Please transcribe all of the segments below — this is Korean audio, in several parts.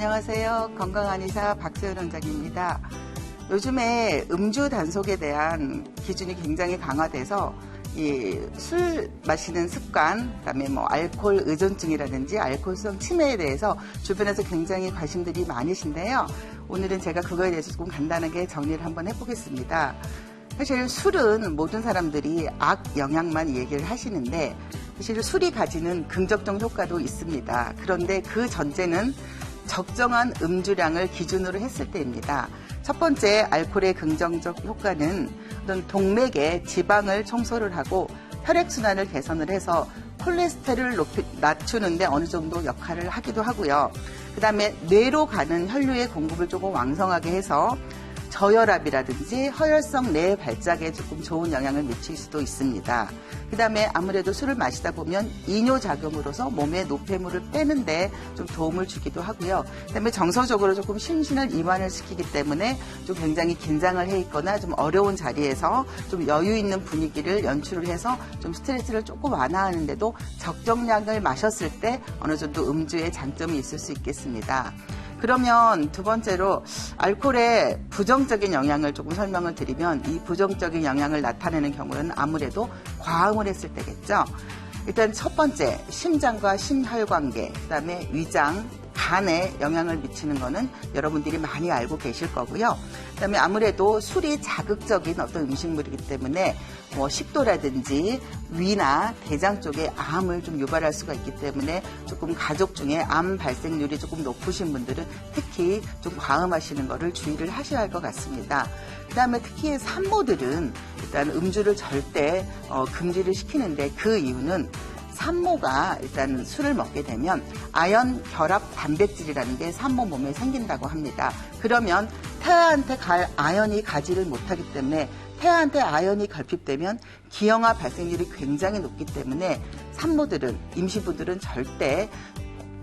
안녕하세요. 건강한 의사 박소연 원장입니다. 요즘에 음주 단속에 대한 기준이 굉장히 강화돼서 이 술 마시는 습관, 그다음에 알코올 의존증이라든지 알코올성 치매에 대해서 주변에서 굉장히 관심들이 많으신데요. 오늘은 제가 그거에 대해서 조금 간단하게 정리를 한번 해보겠습니다. 사실 술은 모든 사람들이 악 영향만 얘기를 하시는데 사실 술이 가지는 긍정적 효과도 있습니다. 그런데 그 전제는 적정한 음주량을 기준으로 했을 때입니다. 첫 번째 알코올의 긍정적 효과는 어떤 동맥의 지방을 청소를 하고 혈액순환을 개선을 해서 콜레스테롤을 낮추는데 어느 정도 역할을 하기도 하고요. 그 다음에 뇌로 가는 혈류의 공급을 조금 왕성하게 해서 저혈압이라든지 허혈성 뇌 발작에 조금 좋은 영향을 미칠 수도 있습니다. 그 다음에 아무래도 술을 마시다 보면 이뇨작용으로서 몸에 노폐물을 빼는데 좀 도움을 주기도 하고요. 그 다음에 정서적으로 조금 심신을 이완을 시키기 때문에 좀 굉장히 긴장을 해 있거나 좀 어려운 자리에서 좀 여유 있는 분위기를 연출을 해서 좀 스트레스를 조금 완화하는데도 적정량을 마셨을 때 어느 정도 음주의 장점이 있을 수 있겠습니다. 그러면 두 번째로 알코올의 부정적인 영향을 조금 설명을 드리면 이 부정적인 영향을 나타내는 경우는 아무래도 과음을 했을 때겠죠. 일단 첫 번째 심장과 심혈관계, 그다음에 위장, 간에 영향을 미치는 거는 여러분들이 많이 알고 계실 거고요. 그다음에 아무래도 술이 자극적인 어떤 음식물이기 때문에 식도라든지 위나 대장 쪽에 암을 좀 유발할 수가 있기 때문에 조금 가족 중에 암 발생률이 조금 높으신 분들은 특히 좀 과음하시는 거를 주의를 하셔야 할 것 같습니다. 그다음에 특히 산모들은 일단 음주를 절대 금지를 시키는데 그 이유는 산모가 일단 술을 먹게 되면 아연 결합 단백질이라는 게 산모 몸에 생긴다고 합니다. 그러면 태아한테 갈 아연이 가지를 못하기 때문에 태아한테 아연이 결핍되면 기형아 발생률이 굉장히 높기 때문에 산모들은 임신부들은 절대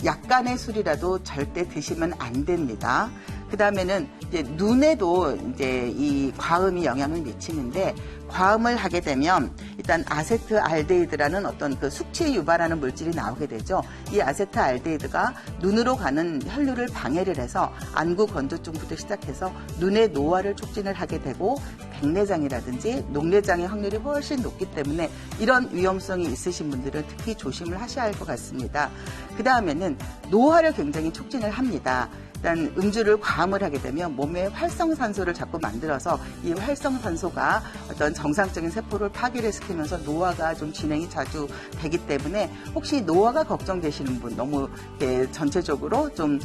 약간의 술이라도 절대 드시면 안 됩니다. 그 다음에는 이제 눈에도 이제 이 과음이 영향을 미치는데 과음을 하게 되면 일단 아세트알데히드라는 어떤 그 숙취에 유발하는 물질이 나오게 되죠. 이 아세트알데히드가 눈으로 가는 혈류를 방해를 해서 안구 건조증부터 시작해서 눈의 노화를 촉진을 하게 되고 백내장이라든지 녹내장의 확률이 훨씬 높기 때문에 이런 위험성이 있으신 분들은 특히 조심을 하셔야 할 것 같습니다. 그 다음에는 노화를 굉장히 촉진을 합니다. 일단 음주를 과음을 하게 되면 몸에 활성산소를 자꾸 만들어서 이 활성산소가 어떤 정상적인 세포를 파괴를 시키면서 노화가 좀 진행이 자주 되기 때문에 혹시 노화가 걱정되시는 분, 너무 전체적으로 좀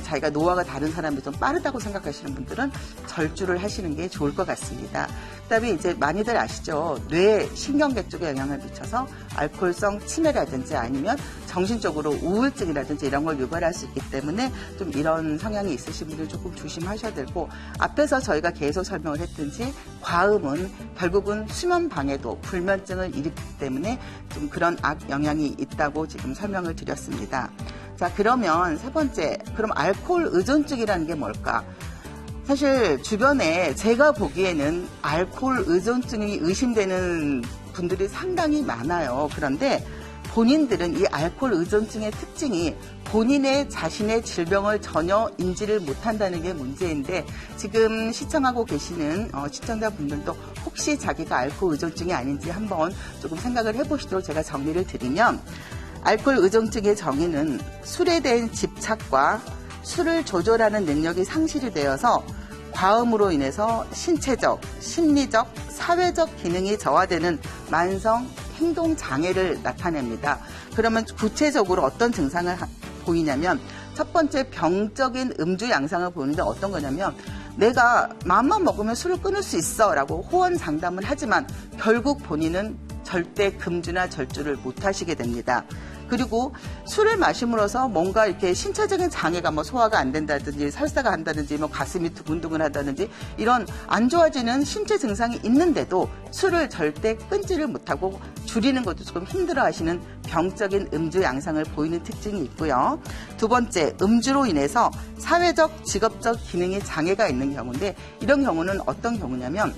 자기가 노화가 다른 사람이 좀 빠르다고 생각하시는 분들은 절주를 하시는 게 좋을 것 같습니다. 그다음에 이제 많이들 아시죠? 뇌 신경계 쪽에 영향을 미쳐서 알코올성 치매라든지 아니면 정신적으로 우울증이라든지 이런 걸 유발할 수 있기 때문에 좀 이런 성향이 있으신 분들 조금 조심하셔야 되고 앞에서 저희가 계속 설명을 했든지 과음은 결국은 수면 방해도 불면증을 일으키기 때문에 좀 그런 악 영향이 있다고 지금 설명을 드렸습니다. 자, 그러면 세 번째, 그럼 알코올 의존증이라는 게 뭘까? 사실 주변에 제가 보기에는 알코올 의존증이 의심되는 분들이 상당히 많아요. 그런데 본인들은 이 알코올 의존증의 특징이 본인의 자신의 질병을 전혀 인지를 못한다는 게 문제인데 지금 시청하고 계시는 시청자분들도 혹시 자기가 알코올 의존증이 아닌지 한번 조금 생각을 해보시도록 제가 정리를 드리면 알코올 의존증의 정의는 술에 대한 집착과 술을 조절하는 능력이 상실이 되어서 과음으로 인해서 신체적, 심리적, 사회적 기능이 저하되는 만성 행동 장애를 나타냅니다. 그러면 구체적으로 어떤 증상을 보이냐면 첫 번째 병적인 음주 양상을 보이는데 어떤 거냐면 내가 마음만 먹으면 술을 끊을 수 있어 라고 호언장담을 하지만 결국 본인은 절대 금주나 절주를 못 하시게 됩니다. 그리고 술을 마심으로써 뭔가 이렇게 신체적인 장애가 소화가 안 된다든지 설사가 한다든지 가슴이 두근두근 하다든지 이런 안 좋아지는 신체 증상이 있는데도 술을 절대 끊지를 못하고 줄이는 것도 조금 힘들어 하시는 병적인 음주 양상을 보이는 특징이 있고요. 두 번째, 음주로 인해서 사회적, 직업적 기능에 장애가 있는 경우인데 이런 경우는 어떤 경우냐면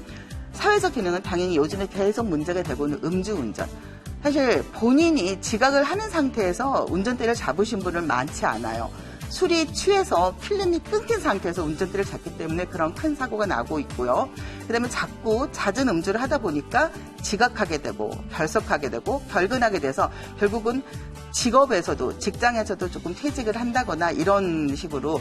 사회적 기능은 당연히 요즘에 계속 문제가 되고 있는 음주운전. 사실 본인이 지각을 하는 상태에서 운전대를 잡으신 분은 많지 않아요. 술이 취해서 필름이 끊긴 상태에서 운전대를 잡기 때문에 그런 큰 사고가 나고 있고요. 그다음에 자꾸 잦은 음주를 하다 보니까 지각하게 되고 결석하게 되고 결근하게 돼서 결국은 직업에서도 직장에서도 조금 퇴직을 한다거나 이런 식으로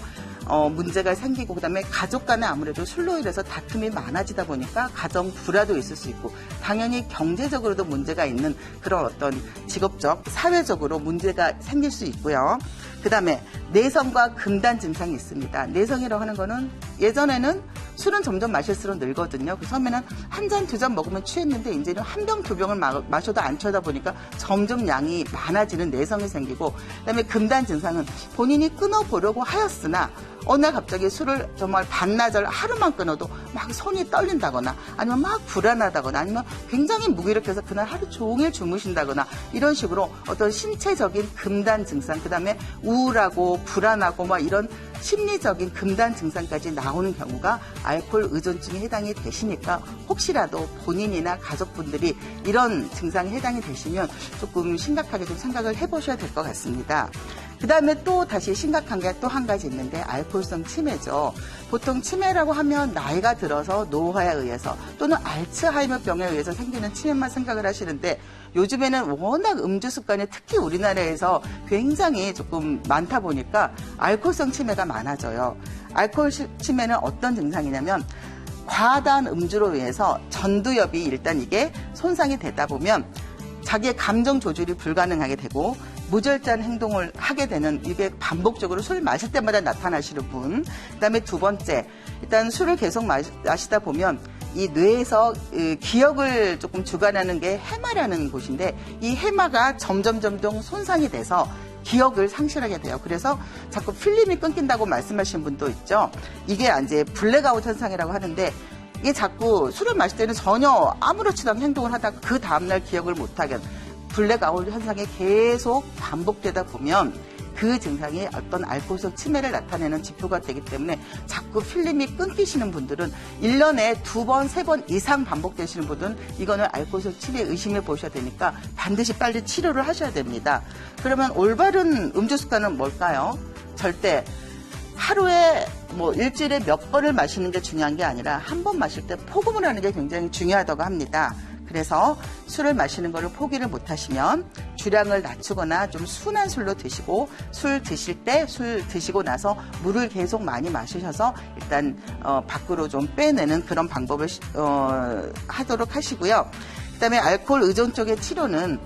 문제가 생기고 그다음에 가족 간에 아무래도 술로 인해서 다툼이 많아지다 보니까 가정 불화도 있을 수 있고 당연히 경제적으로도 문제가 있는 그런 어떤 직업적, 사회적으로 문제가 생길 수 있고요. 그다음에 내성과 금단 증상이 있습니다. 내성이라고 하는 거는 예전에는 술은 점점 마실수록 늘거든요. 그 처음에는 한 잔, 두 잔 먹으면 취했는데 이제는 한 병, 두 병을 마셔도 안 취하다 보니까 점점 양이 많아지는 내성이 생기고 그다음에 금단 증상은 본인이 끊어보려고 하였으나 어느 날 갑자기 술을 정말 반나절 하루만 끊어도 막 손이 떨린다거나 아니면 막 불안하다거나 아니면 굉장히 무기력해서 그날 하루 종일 주무신다거나 이런 식으로 어떤 신체적인 금단 증상 그다음에 우울하고 불안하고 막 이런 심리적인 금단 증상까지 나오는 경우가 알코올 의존증에 해당이 되시니까 혹시라도 본인이나 가족분들이 이런 증상에 해당이 되시면 조금 심각하게 좀 생각을 해보셔야 될 것 같습니다. 그 다음에 또 다시 심각한 게 또 한 가지 있는데 알코올성 치매죠. 보통 치매라고 하면 나이가 들어서 노화에 의해서 또는 알츠하이머병에 의해서 생기는 치매만 생각을 하시는데 요즘에는 워낙 음주 습관이 특히 우리나라에서 굉장히 조금 많다 보니까 알코올성 치매가 많아져요. 알코올 치매는 어떤 증상이냐면 과다한 음주로 인해서 전두엽이 일단 이게 손상이 되다 보면 자기의 감정 조절이 불가능하게 되고 무절제한 행동을 하게 되는 이게 반복적으로 술 마실 때마다 나타나시는 분. 그다음에 두 번째, 일단 술을 계속 마시다 보면 이 뇌에서 기억을 조금 주관하는 게 해마라는 곳인데 이 해마가 점점 손상이 돼서 기억을 상실하게 돼요. 그래서 자꾸 필름이 끊긴다고 말씀하시는 분도 있죠. 이게 이제 블랙아웃 현상이라고 하는데 이게 자꾸 술을 마실 때는 전혀 아무렇지도 않은 행동을 하다가 그 다음날 기억을 못하게 블랙아웃 현상이 계속 반복되다 보면 그 증상이 어떤 알코올성 치매를 나타내는 지표가 되기 때문에 자꾸 필름이 끊기시는 분들은 1년에 2번, 3번 이상 반복되시는 분들은 이거는 알코올성 치매 의심해 보셔야 되니까 반드시 빨리 치료를 하셔야 됩니다. 그러면 올바른 음주 습관은 뭘까요? 절대 하루에 일주일에 몇 번을 마시는 게 중요한 게 아니라 한 번 마실 때 포금을 하는 게 굉장히 중요하다고 합니다. 그래서 술을 마시는 것을 포기를 못하시면 주량을 낮추거나 좀 순한 술로 드시고 술 드시고 나서 물을 계속 많이 마시셔서 일단 밖으로 좀 빼내는 그런 방법을 하도록 하시고요. 그다음에 알코올 의존 쪽의 치료는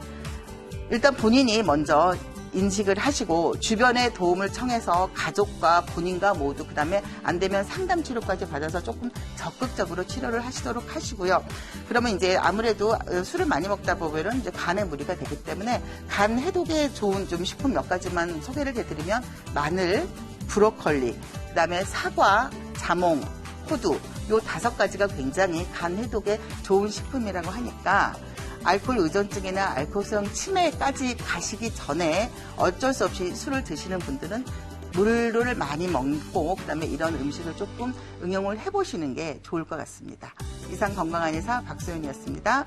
일단 본인이 먼저 인식을 하시고 주변의 도움을 청해서 가족과 본인과 모두 그다음에 안 되면 상담 치료까지 받아서 조금 적극적으로 치료를 하시도록 하시고요. 그러면 이제 아무래도 술을 많이 먹다 보면은 이제 간에 무리가 되기 때문에 간 해독에 좋은 좀 식품 몇 가지만 소개를 해드리면 마늘, 브로콜리, 그다음에 사과, 자몽, 호두 요 5가지가 굉장히 간 해독에 좋은 식품이라고 하니까 알코올 의존증이나 알코올성 치매까지 가시기 전에 어쩔 수 없이 술을 드시는 분들은 물을 많이 먹고 그다음에 이런 음식을 조금 응용을 해보시는 게 좋을 것 같습니다. 이상 건강한 의사 박소연이었습니다.